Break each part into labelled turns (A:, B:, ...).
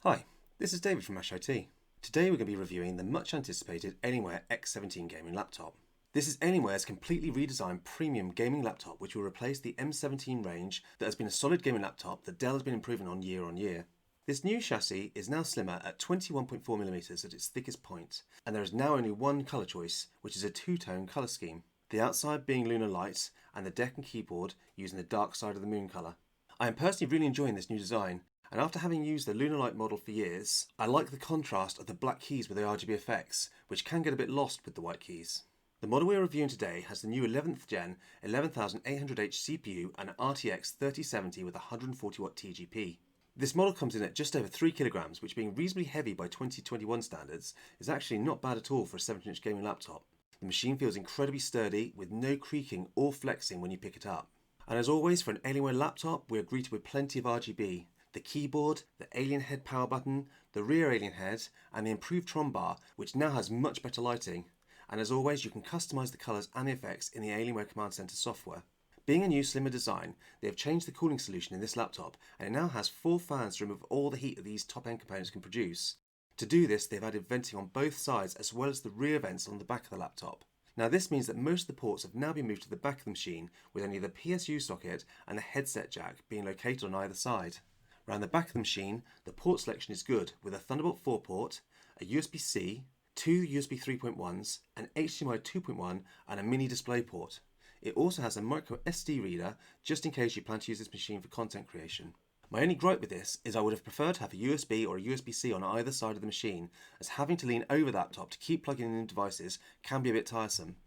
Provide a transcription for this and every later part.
A: Hi, this is David from IT. Today we're going to be reviewing the much anticipated Alienware X17 gaming laptop. This is Alienware's completely redesigned premium gaming laptop which will replace the M17 range that has been a solid gaming laptop that Dell has been improving on year. This new chassis is now slimmer at 21.4mm at its thickest point, and there is now only one colour choice, which is a two-tone colour scheme. The outside being lunar light and the deck and keyboard using the dark side of the moon colour. I am personally really enjoying this new design, and after having used the lunar light model for years, I like the contrast of the black keys with the RGB effects, which can get a bit lost with the white keys. The model we are reviewing today has the new 11th gen 11800H CPU and an RTX 3070 with 140W TGP. This model comes in at just over 3 kilograms, which being reasonably heavy by 2021 standards, is actually not bad at all for a 7-inch gaming laptop. The machine feels incredibly sturdy with no creaking or flexing when you pick it up. And as always, for an Alienware laptop, we are greeted with plenty of RGB. The keyboard, the alien head power button, the rear alien head, and the improved Tron bar, which now has much better lighting. And as always, you can customize the colors and the effects in the Alienware Command Center software. Being a new slimmer design, they have changed the cooling solution in this laptop, and it now has 4 fans to remove all the heat that these top-end components can produce. To do this, they've added venting on both sides as well as the rear vents on the back of the laptop. Now this means that most of the ports have now been moved to the back of the machine, with only the PSU socket and the headset jack being located on either side. Around the back of the machine, the port selection is good, with a Thunderbolt 4 port, a USB-C, 2 USB 3.1s, an HDMI 2.1 and a mini display port. It also has a micro SD reader, just in case you plan to use this machine for content creation. My only gripe with this is I would have preferred to have a USB or a USB-C on either side of the machine, as having to lean over the laptop to keep plugging in devices can be a bit tiresome.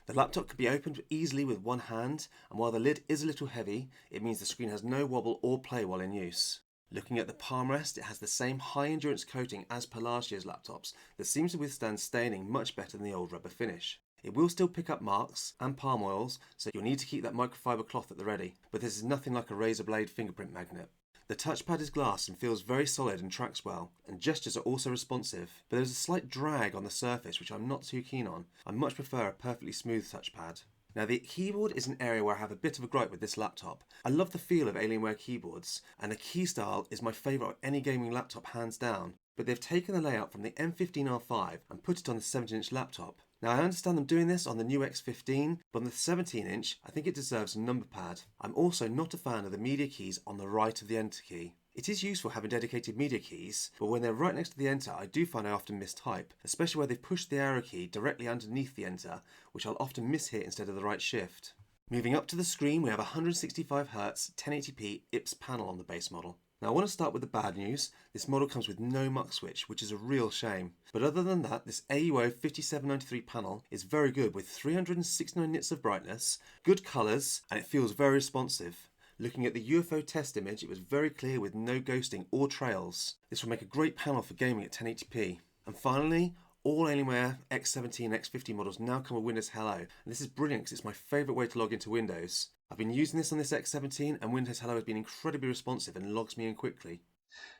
A: The laptop can be opened easily with one hand, and while the lid is a little heavy, it means the screen has no wobble or play while in use. Looking at the palm rest, it has the same high endurance coating as per last year's laptops that seems to withstand staining much better than the old rubber finish. It will still pick up marks and palm oils, so you'll need to keep that microfiber cloth at the ready, but this is nothing like a razor blade fingerprint magnet. The touchpad is glass and feels very solid and tracks well, and gestures are also responsive, but there's a slight drag on the surface which I'm not too keen on. I much prefer a perfectly smooth touchpad. Now the keyboard is an area where I have a bit of a gripe with this laptop. I love the feel of Alienware keyboards, and the key style is my favourite of any gaming laptop hands down, but they've taken the layout from the M17 R4 and put it on the 7-inch laptop. Now I understand them doing this on the new X15, but on the 17-inch I think it deserves a number pad. I'm also not a fan of the media keys on the right of the enter key. It is useful having dedicated media keys, but when they're right next to the enter, I do find I often mistype, especially where they've pushed the arrow key directly underneath the enter, which I'll often mishit instead of the right shift. Moving up to the screen, we have a 165Hz 1080p IPS panel on the base model. Now I want to start with the bad news. This model comes with no muck switch, which is a real shame. But other than that, this AUO 5793 panel is very good with 369 nits of brightness, good colours, and it feels very responsive. Looking at the UFO test image, it was very clear with no ghosting or trails. This will make a great panel for gaming at 1080p. And finally, all Alienware X17 and X50 models now come with Windows Hello, and this is brilliant because it's my favourite way to log into Windows. I've been using this on this X17 and Windows Hello has been incredibly responsive and logs me in quickly.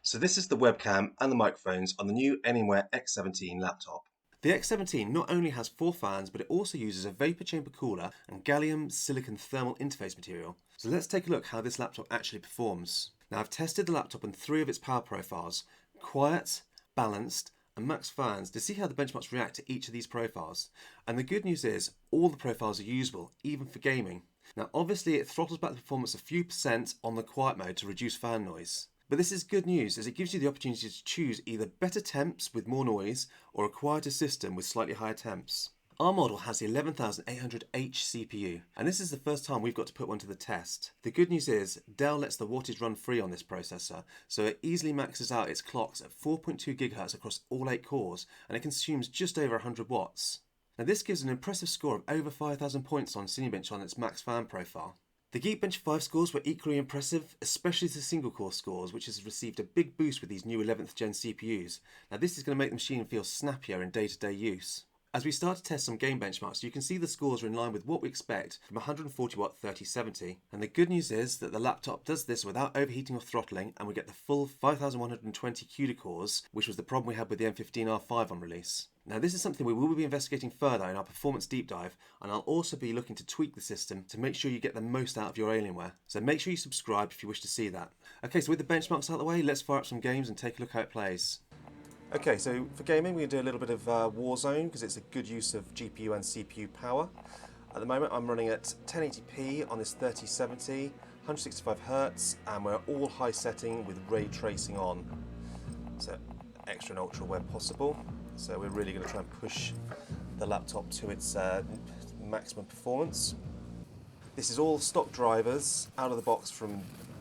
A: So this is the webcam and the microphones on the new Alienware X17 laptop. The X17 not only has 4 fans, but it also uses a vapor chamber cooler and gallium silicon thermal interface material. So let's take a look how this laptop actually performs. Now I've tested the laptop on 3 of its power profiles, quiet, balanced, and max fans, to see how the benchmarks react to each of these profiles. And the good news is, all the profiles are usable, even for gaming. Now obviously it throttles back the performance a few percent on the quiet mode to reduce fan noise. But this is good news, as it gives you the opportunity to choose either better temps with more noise or a quieter system with slightly higher temps. Our model has the 11800H CPU, and this is the first time we've got to put one to the test. The good news is, Dell lets the wattage run free on this processor, so it easily maxes out its clocks at 4.2 GHz across all 8 cores, and it consumes just over 100 watts. Now this gives an impressive score of over 5,000 points on Cinebench on its max fan profile. The Geekbench 5 scores were equally impressive, especially the single core scores, which has received a big boost with these new 11th gen CPUs. Now this is going to make the machine feel snappier in day-to-day use. As we start to test some game benchmarks, you can see the scores are in line with what we expect from 140 watt 3070. And the good news is that the laptop does this without overheating or throttling, and we get the full 5120 CUDA cores, which was the problem we had with the M17 R4 on release. Now this is something we will be investigating further in our performance deep dive, and I'll also be looking to tweak the system to make sure you get the most out of your Alienware. So make sure you subscribe if you wish to see that. Okay, so with the benchmarks out of the way, let's fire up some games and take a look how it plays. Okay, so for gaming we're going to do a little bit of Warzone because it's a good use of GPU and CPU power. At the moment I'm running at 1080p on this 3070, 165Hz, and we're all high setting with ray tracing on. So extra and ultra where possible. So we're really going to try and push the laptop to its maximum performance. This is all stock drivers out of the box from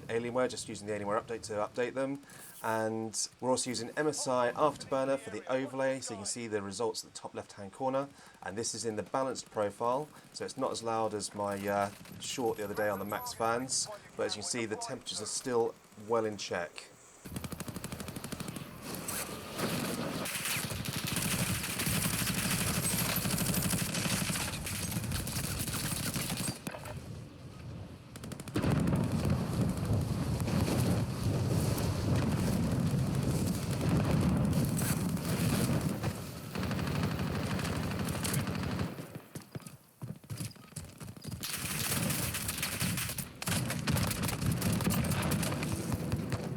A: Alienware, just using the Alienware update to update them. And we're also using MSI Afterburner for the overlay, so you can see the results at the top left hand corner. And this is in the balanced profile, so it's not as loud as my short the other day on the max fans, but as you can see the temperatures are still well in check.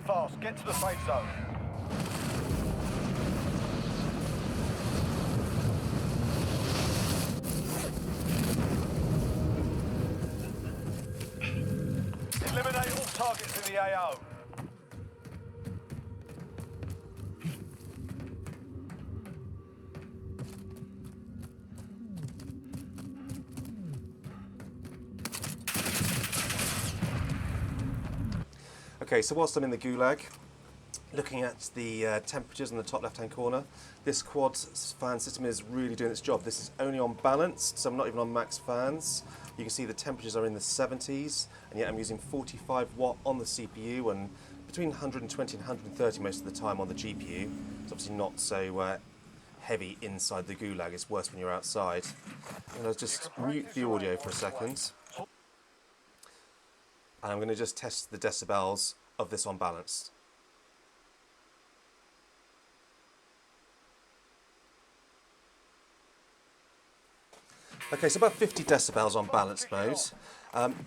B: Fast, get to the safe zone. Eliminate all targets in the AO.
A: Okay, so whilst I'm in the gulag, looking at the temperatures in the top left hand corner, this quad fan system is really doing its job. This is only on balanced, so I'm not even on max fans. You can see the temperatures are in the 70s, and yet I'm using 45 watt on the CPU and between 120 and 130 most of the time on the GPU. It's obviously not so heavy inside the gulag, it's worse when you're outside. And I'll just mute the audio for a second. And I'm going to just test the decibels of this on balanced. Okay, so about 50 decibels on balanced mode,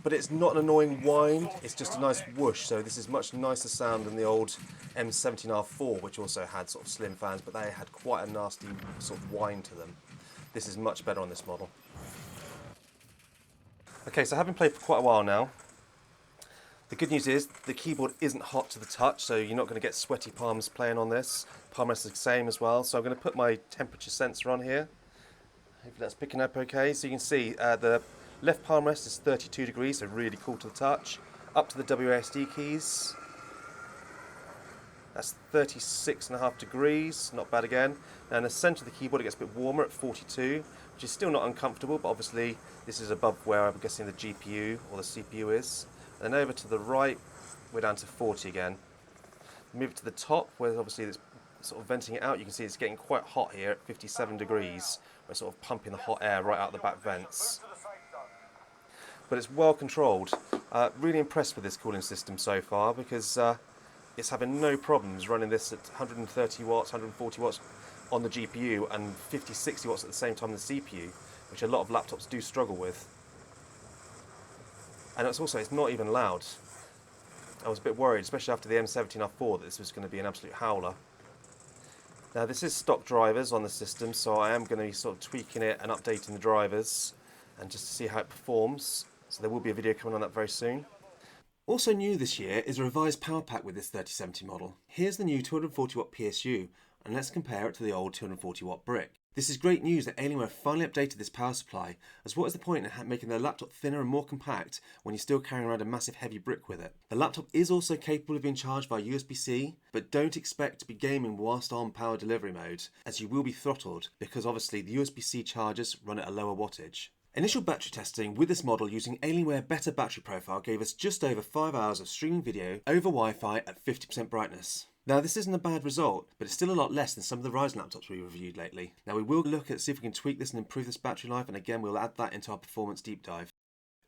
A: but it's not an annoying whine, it's just a nice whoosh, so this is much nicer sound than the old M17 R4, which also had sort of slim fans, but they had quite a nasty sort of whine to them. This is much better on this model. Okay, so having played for quite a while now, the good news is the keyboard isn't hot to the touch, so you're not going to get sweaty palms playing on this. Palm rest is the same as well, so I'm going to put my temperature sensor on here. Hopefully that's picking up okay. So you can see the left palm rest is 32 degrees, so really cool to the touch. Up to the WASD keys, that's 36.5 degrees, not bad again. Now in the centre of the keyboard it gets a bit warmer at 42, which is still not uncomfortable, but obviously this is above where I'm guessing the GPU or the CPU is. And then over to the right, we're down to 40 again. Move to the top, where obviously it's sort of venting it out. You can see it's getting quite hot here at 57 degrees. We're sort of pumping the hot air right out the back vents. But it's well controlled. Really impressed with this cooling system so far because it's having no problems running this at 130 watts, 140 watts on the GPU and 50, 60 watts at the same time on the CPU, which a lot of laptops do struggle with. And it's not even loud. I was a bit worried, especially after the M17 R4, that this was going to be an absolute howler. Now this is stock drivers on the system, so I am going to be sort of tweaking it and updating the drivers and just to see how it performs. So there will be a video coming on that very soon. Also new this year is a revised power pack with this 3070 model. Here's the new 240 watt PSU, and let's compare it to the old 240 watt brick. This is great news that Alienware finally updated this power supply, as what is the point in making the laptop thinner and more compact when you're still carrying around a massive heavy brick with it? The laptop is also capable of being charged via USB-C, but don't expect to be gaming whilst on power delivery mode, as you will be throttled, because obviously the USB-C chargers run at a lower wattage. Initial battery testing with this model using Alienware Better Battery Profile gave us just over 5 hours of streaming video over Wi-Fi at 50% brightness. Now, this isn't a bad result, but it's still a lot less than some of the Ryzen laptops we reviewed lately. Now, we will look at see if we can tweak this and improve this battery life, and again, we'll add that into our performance deep dive.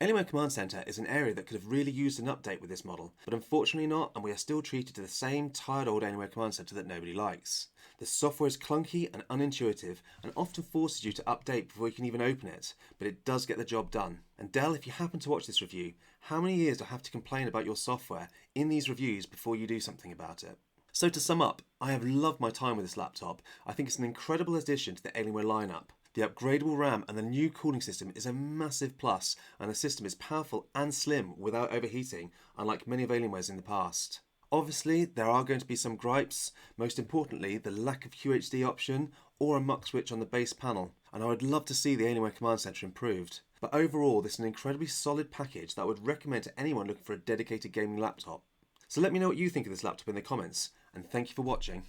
A: Alienware Command Center is an area that could have really used an update with this model, but unfortunately not, and we are still treated to the same tired old Alienware Command Center that nobody likes. The software is clunky and unintuitive, and often forces you to update before you can even open it, but it does get the job done. And Dell, if you happen to watch this review, how many years do I have to complain about your software in these reviews before you do something about it? So to sum up, I have loved my time with this laptop. I think it's an incredible addition to the Alienware lineup. The upgradable RAM and the new cooling system is a massive plus, and the system is powerful and slim without overheating, unlike many of Alienware's in the past. Obviously, there are going to be some gripes, most importantly the lack of QHD option or a muck switch on the base panel, and I would love to see the Alienware Command Center improved. But overall, this is an incredibly solid package that I would recommend to anyone looking for a dedicated gaming laptop. So let me know what you think of this laptop in the comments, and thank you for watching.